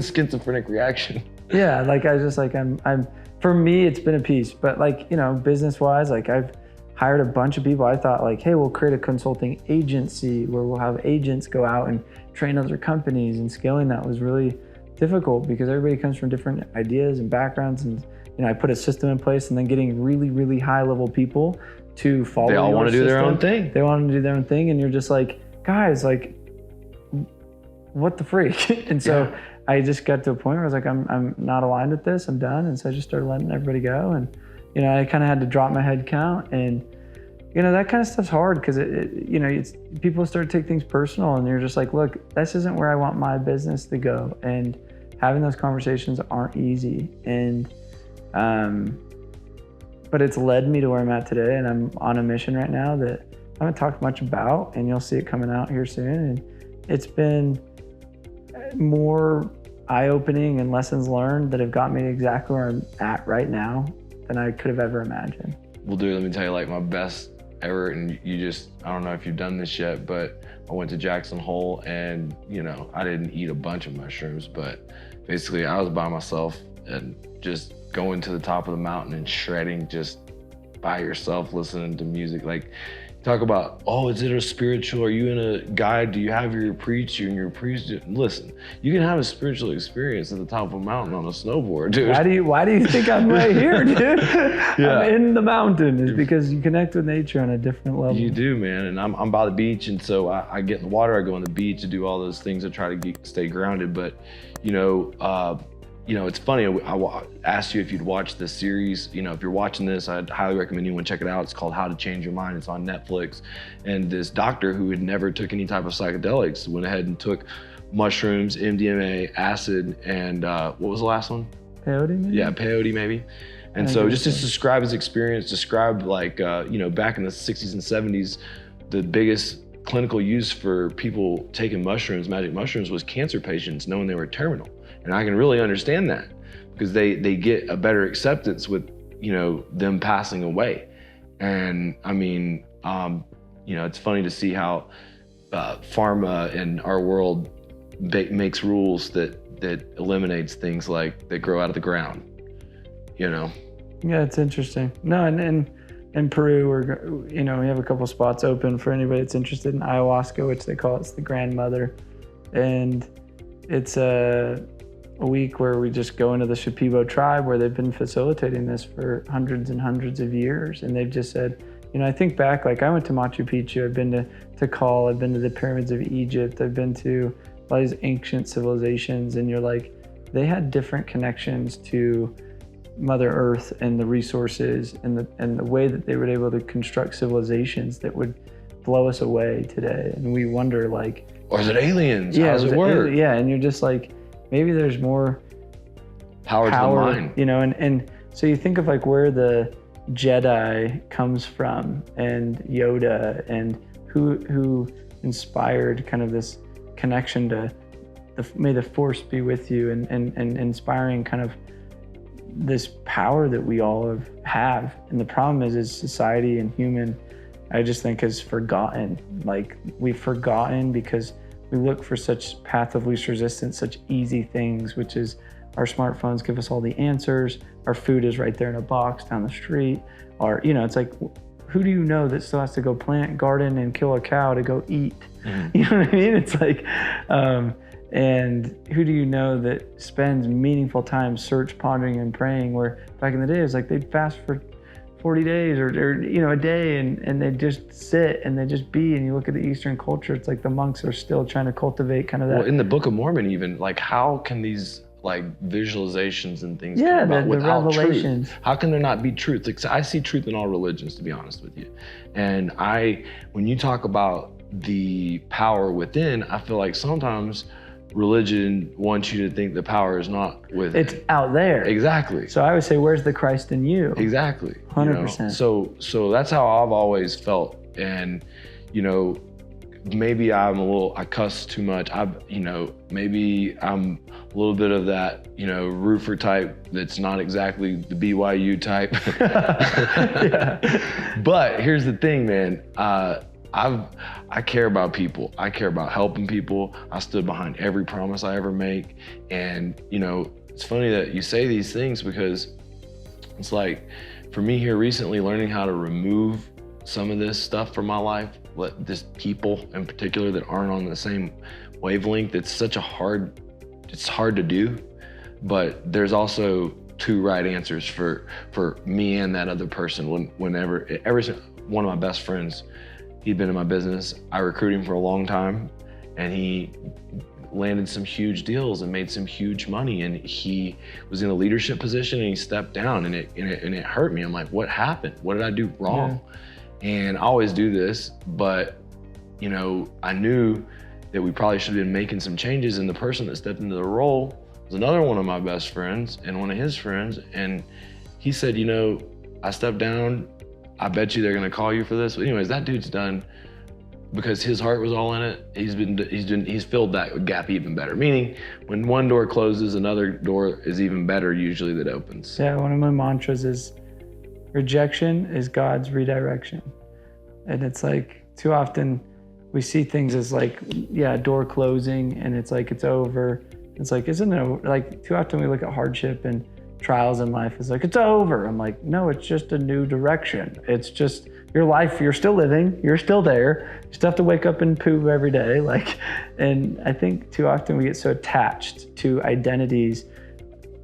schizophrenic reaction. Yeah, like I just like I'm for me it's been a piece, but like, you know, business wise, like I've hired a bunch of people. I thought like, hey, we'll create a consulting agency where we'll have agents go out and train other companies, and scaling that was really difficult because everybody comes from different ideas and backgrounds. And you know, I put a system in place, and then getting really, really high level people to follow. They all want to do their own thing. They want to do their own thing, and you're just like, guys, like, what the freak? And so I just got to a point where I was like, I'm not aligned with this. I'm done. And so I just started letting everybody go. And you know, I kind of had to drop my head count, and you know, that kind of stuff's hard because you know, people start to take things personal, and you're just like, look, this isn't where I want my business to go. And having those conversations aren't easy. And but it's led me to where I'm at today, and I'm on a mission right now that I haven't talked much about, and you'll see it coming out here soon. And it's been more eye-opening and lessons learned that have got me exactly where I'm at right now than I could have ever imagined. Well, dude, let me tell you, like my best ever, and I don't know if you've done this yet, but I went to Jackson Hole, and you know, I didn't eat a bunch of mushrooms, but basically I was by myself and just going to the top of the mountain and shredding just by yourself, listening to music. Like, talk about, oh, is it a spiritual? Are you in a guide? Do you have your preacher and your priest? Listen, you can have a spiritual experience at the top of a mountain on a snowboard, dude. Why do you think I'm right here, dude? I'm in the mountain. It's because you connect with nature on a different level. You do, man. And I'm by the beach, and so I get in the water. I go on the beach to do all those things to try to stay grounded. But you know, it's funny, I asked you if you'd watch this series. You know, if you're watching this, I'd highly recommend anyone check it out. It's called How to Change Your Mind. It's on Netflix. And this doctor who had never took any type of psychedelics went ahead and took mushrooms, MDMA, acid, and what was the last one? Peyote, maybe? Yeah, peyote, maybe. And so just to describe his experience, describe like, you know, back in the 60s and 70s, the biggest clinical use for people taking mushrooms, magic mushrooms, was cancer patients knowing they were terminal. And I can really understand that because they get a better acceptance with, you know, them passing away. And I mean, you know, it's funny to see how pharma in our world makes rules that eliminates things like that grow out of the ground, you know? Yeah, it's interesting. No, and in Peru, we have a couple spots open for anybody that's interested in ayahuasca, which they call it's the grandmother. And it's a week where we just go into the Shipibo tribe where they've been facilitating this for hundreds and hundreds of years. And they've just said, I think back, like I went to Machu Picchu, I've been to Tikal, I've been to the pyramids of Egypt, I've been to all these ancient civilizations, and you're like, they had different connections to Mother Earth and the resources and the way that they were able to construct civilizations that would blow us away today. And we wonder, like, or is it aliens? Yeah, How does it work? Yeah, and you're just like, maybe there's more power to the mind. And so you think of like where the Jedi comes from and Yoda and who inspired kind of this connection to may the force be with you and inspiring kind of this power that we all have. And the problem is society and human, I just think, has forgotten. Like we've forgotten because we look for such path of least resistance, such easy things, which is our smartphones give us all the answers. Our food is right there in a box down the street. Or, it's like, who do you know that still has to go plant, garden, and kill a cow to go eat? Mm. You know what I mean? It's like, and who do you know that spends meaningful time search, pondering, and praying, where back in the day, it was like they'd fast for 40 days or a day and they just sit and they just be. And you look at the Eastern culture, it's like the monks are still trying to cultivate kind of that. Well, in the Book of Mormon even, like how can these like visualizations and things come about without revelations. Truth? How can there not be truth? Like, so I see truth in all religions, to be honest with you. And when you talk about the power within, I feel like sometimes religion wants you to think the power is not within. It's out there. Exactly. So I would say, where's the Christ in you? Exactly. 100%. So that's how I've always felt. And, maybe I cuss too much. Maybe I'm a little bit of that, roofer type that's not exactly the BYU type. Yeah. But here's the thing, man. I care about people. I care about helping people. I stood behind every promise I ever make. And, it's funny that you say these things because it's like, for me here recently, learning how to remove some of this stuff from my life, this people in particular that aren't on the same wavelength, it's hard to do, but there's also two right answers for me and that other person. Every one of my best friends, he'd been in my business. I recruited him for a long time and he landed some huge deals and made some huge money, and he was in a leadership position and he stepped down and it hurt me. I'm like, what happened? What did I do wrong? Yeah. And I always do this, but I knew that we probably should have been making some changes, and the person that stepped into the role was another one of my best friends and one of his friends, and he said, I stepped down, I bet you they're gonna call you for this. But anyways, that dude's done because his heart was all in it. He's filled that gap even better. Meaning, when one door closes, another door is even better usually that opens. Yeah, one of my mantras is, rejection is God's redirection. And it's like, too often we see things as like, yeah, door closing and it's like, it's over. It's like, isn't it, like too often we look at hardship and trials in life as like, it's over. I'm like, no, it's just a new direction. It's just your life, you're still living, you're still there. You still have to wake up and poop every day. And I think too often we get so attached to identities.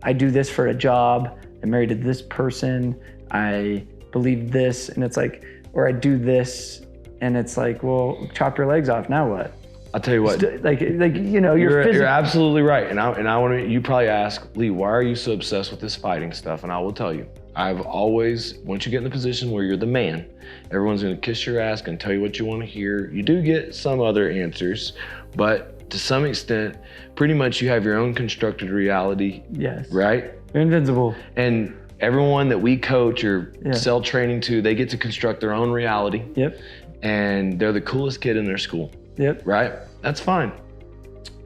I do this for a job, I'm married to this person, I believe this, and it's like, or I do this, and it's like, well, chop your legs off, now what? I'll tell you what. You're absolutely right. And I want to, you probably ask, Lee, why are you so obsessed with this fighting stuff? And I will tell you, I've always, once you get in the position where you're the man, everyone's going to kiss your ass and tell you what you want to hear. You do get some other answers, but to some extent, pretty much you have your own constructed reality. Yes. Right? You're invincible. And everyone that we coach or sell training to, they get to construct their own reality. Yep. And they're the coolest kid in their school. Yep. Right? That's fine.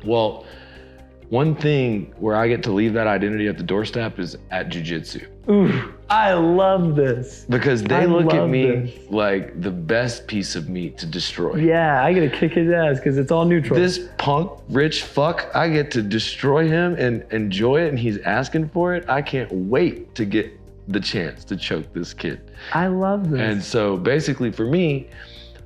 Well, one thing where I get to leave that identity at the doorstep is at jiu-jitsu. Ooh, I love this. Because they look at me like the best piece of meat to destroy. Yeah, I get to kick his ass because it's all neutral. This punk, rich fuck, I get to destroy him and enjoy it, and he's asking for it. I can't wait to get the chance to choke this kid. I love this. And so basically for me,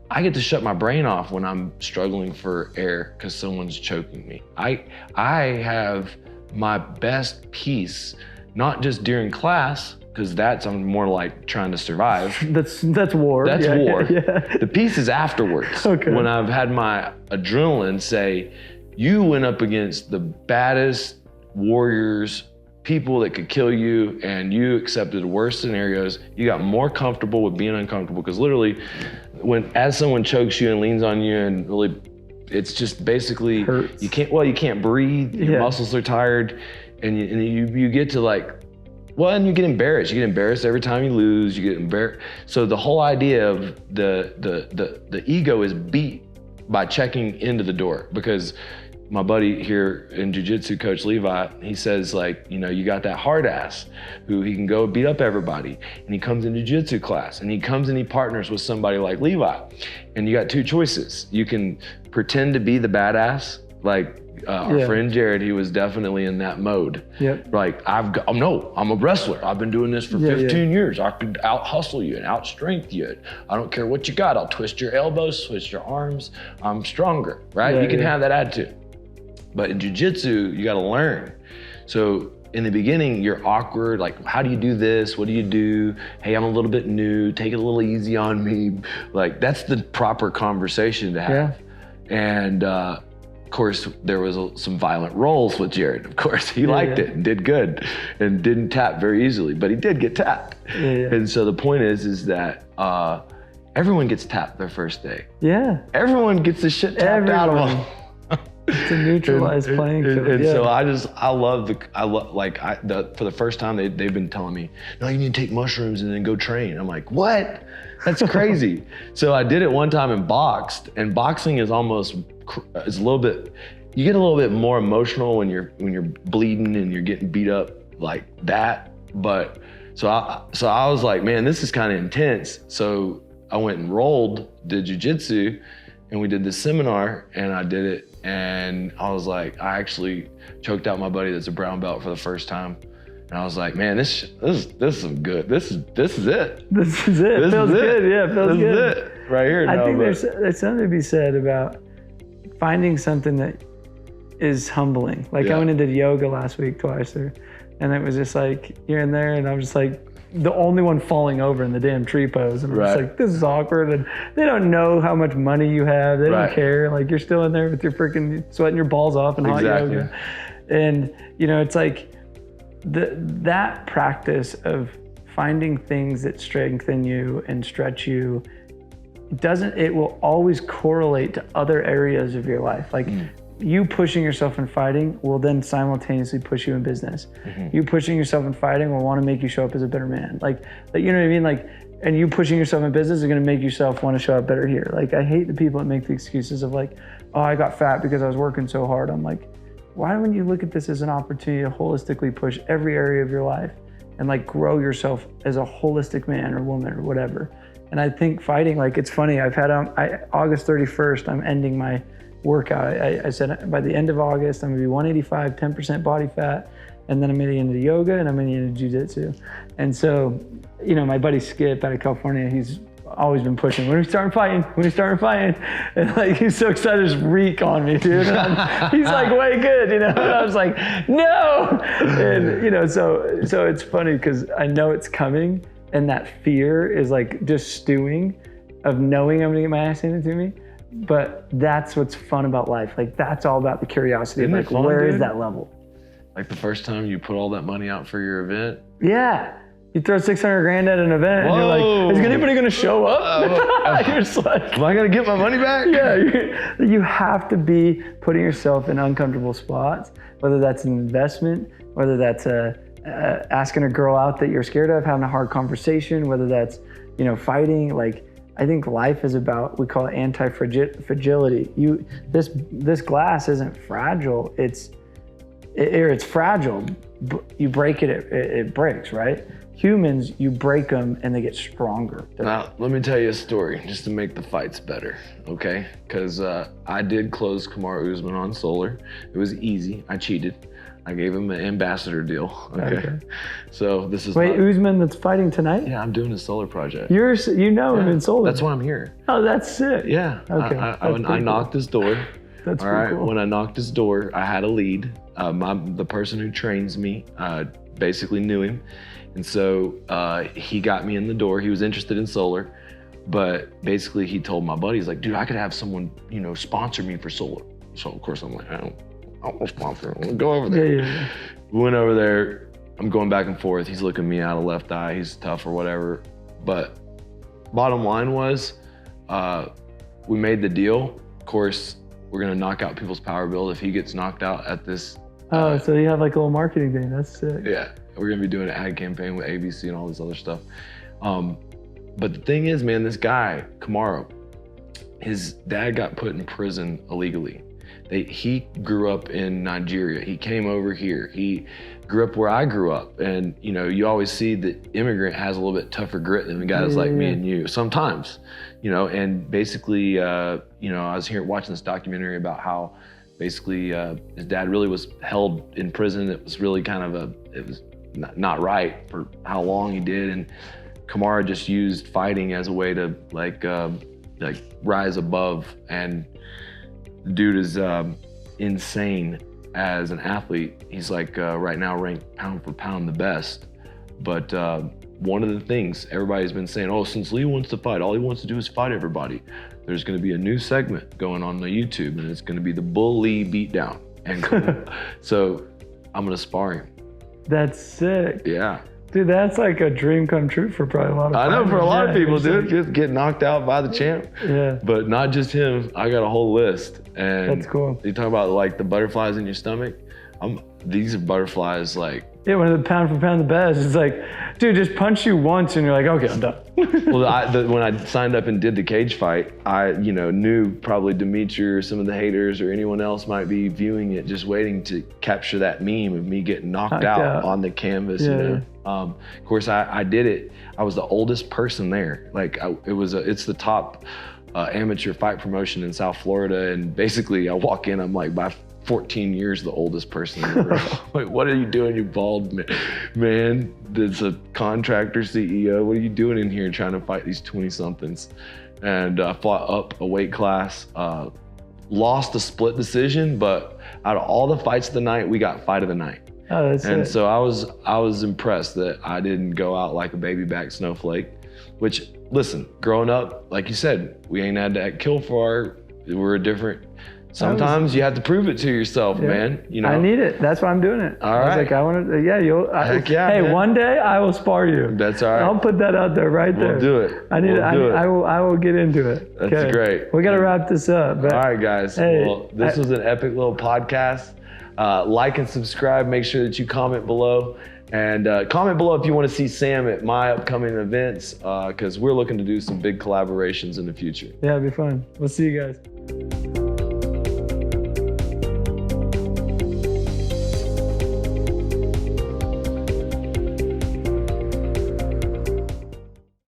I get to shut my brain off when I'm struggling for air because someone's choking me. I have my best peace, not just during class, because I'm more like trying to survive. That's war. That's war. Yeah. The peace is afterwards. Okay. When I've had my adrenaline say, you went up against the baddest warriors, people that could kill you, and you accepted worse scenarios. You got more comfortable with being uncomfortable, because literally, as someone chokes you and leans on you, and really, it's just basically hurts. you can't breathe. Your muscles are tired, and you get to and you get embarrassed. You get embarrassed every time you lose. You get embarrassed. So the whole idea of the ego is beat by checking into the door, because my buddy here in jiu-jitsu, Coach Levi, he says, you got that hard ass who he can go beat up everybody, and he comes in jiu-jitsu class, and he comes and he partners with somebody like Levi, and you got two choices. You can pretend to be the badass, our friend Jared, he was definitely in that mode. Yep. I'm a wrestler. I've been doing this for 15 years. I could out hustle you and out strength you. I don't care what you got. I'll twist your elbows, twist your arms. I'm stronger, right? Yeah, you can have that attitude. But in jiu-jitsu, you got to learn. So in the beginning, you're awkward. How do you do this? What do you do? Hey, I'm a little bit new. Take it a little easy on me. That's the proper conversation to have. Yeah. And of course, there was some violent rolls with Jared. Of course, he liked it and did good and didn't tap very easily, but he did get tapped. Yeah. And so the point is that everyone gets tapped their first day. Yeah. Everyone gets the shit tapped out of them. It's a neutralized playing field. And so I love for the first time they've been telling me, no, you need to take mushrooms and then go train. I'm like, what? That's crazy. So I did it one time and boxed, and boxing is a little bit, you get a little bit more emotional when you're bleeding and you're getting beat up like that. But so I was like, man, this is kind of intense. So I went and did jiu-jitsu, and we did this seminar, and I did it, and I was like, I actually choked out my buddy that's a brown belt for the first time. And I was like, man, this is some good. This is it. This is it. It feels good. Yeah, it feels good. This is it right here. I think there's something to be said about finding something that is humbling. I went and did yoga last week twice, and it was just here and there, and I was just the only one falling over in the damn tree pose. And I'm just this is awkward. And they don't know how much money you have. They don't care. You're still in there with your freaking sweating your balls off and hot yoga. And, it's that practice of finding things that strengthen you and stretch you it will always correlate to other areas of your life. You pushing yourself in fighting will then simultaneously push you in business. Mm-hmm. You pushing yourself in fighting will want to make you show up as a better man. You know what I mean? And you pushing yourself in business is going to make yourself want to show up better here. I hate the people that make the excuses of oh, I got fat because I was working so hard. I'm like, why wouldn't you look at this as an opportunity to holistically push every area of your life and grow yourself as a holistic man or woman or whatever? And I think fighting, it's funny, I've had, August 31st, I'm ending my workout. I said by the end of August, I'm gonna be 185, 10% body fat, and then I'm getting into yoga and I'm getting into jiu-jitsu. And so, my buddy Skip out of California, he's always been pushing, when are we starting fighting? And he's so excited to just reek on me, dude. He's way good, And I was like, no! And, so it's funny because I know it's coming, and that fear is just stewing of knowing I'm gonna get my ass handed to me. But that's what's fun about life. That's all about the curiosity of where is that level? The first time you put all that money out for your event? Yeah. You throw $600,000 at an event, and you're is anybody gonna show up? You're just am I gonna get my money back? Yeah, you have to be putting yourself in uncomfortable spots, whether that's an investment, whether that's asking a girl out that you're scared of, having a hard conversation, whether that's, fighting. I think life is about, we call it anti-fragility. This glass isn't fragile. It's fragile. You break it, it breaks, right? Humans, you break them and they get stronger. Now, let me tell you a story just to make the fights better, okay? Because I did close Kamaru Usman on Solar. It was easy. I cheated. I gave him an ambassador deal. Okay. So this is Wait, Usman that's fighting tonight? Yeah, I'm doing a solar project. You know him in solar. That's why I'm here. Oh, that's sick. Yeah. Okay. I knocked his door. That's all right. cool. When I knocked his door, I had a lead. The person who trains me basically knew him. And so he got me in the door. He was interested in solar. But basically he told my buddies, like, dude, I could have someone, sponsor me for solar. So of course I'm like, I don't sponsor. I'm gonna go over there. Yeah. We went over there. I'm going back and forth. He's looking me out of left eye. He's tough or whatever. But bottom line was, we made the deal. Of course, we're gonna knock out people's power bill if he gets knocked out at this. So you have like a little marketing thing. That's sick. Yeah, we're gonna be doing an ad campaign with ABC and all this other stuff. But the thing is, man, this guy, Kamaro, his dad got put in prison illegally. He grew up in Nigeria. He came over here. He grew up where I grew up. And, you always see that immigrant has a little bit tougher grit than guys like me and you sometimes, and basically, I was here watching this documentary about how basically his dad really was held in prison. It was really kind of it was not right for how long he did. And Kamara just used fighting as a way to like rise above, and the dude is insane as an athlete. He's like right now ranked pound for pound the best. But one of the things everybody's been saying, oh, since Lee wants to fight, all he wants to do is fight everybody. There's gonna be a new segment going on YouTube, and it's gonna be the Bull Lee beatdown. And so I'm gonna spar him. That's sick. Yeah. Dude, that's like a dream come true for probably a lot of I know, for a lot of people, dude, like, just get knocked out by the champ. Yeah. But not just him. I got a whole list. And that's cool. You talk about like the butterflies in your stomach. These are butterflies like. Yeah, one of the pound for pound the best. It's like, dude, just punch you once and you're like, okay, I'm done. Well, when I signed up and did the cage fight, I knew probably Dimitri or some of the haters or anyone else might be viewing it, just waiting to capture that meme of me getting knocked out on the canvas. Yeah. Of course, I did it. I was the oldest person there. Like it's the top amateur fight promotion in South Florida, and basically I walk in, I'm like by 14 years the oldest person in the room. Like, what are you doing, you bald man? That's a contractor CEO. What are you doing in here trying to fight these 20-somethings? And I fought up a weight class, lost a split decision, but out of all the fights of the night, we got fight of the night. Oh, that's and it. so I was impressed that I didn't go out like a baby back snowflake, which, listen, growing up, like you said, we ain't had to kill for we're a different. Sometimes you have to prove it to yourself, man. I need it. That's why I'm doing it. All right. I was like, I want to, Heck yeah, hey, man. One day I will spar you. That's all right. I'll put that out there right there. We'll do it. I need it. I will get into it. That's okay. great. We got to wrap this up. But, all right, guys. Hey, well, this was an epic little podcast. Like and subscribe. Make sure that you comment below. And comment below if you want to see Sam at my upcoming events, because we're looking to do some big collaborations in the future. Yeah, it'd be fun. We'll see you guys.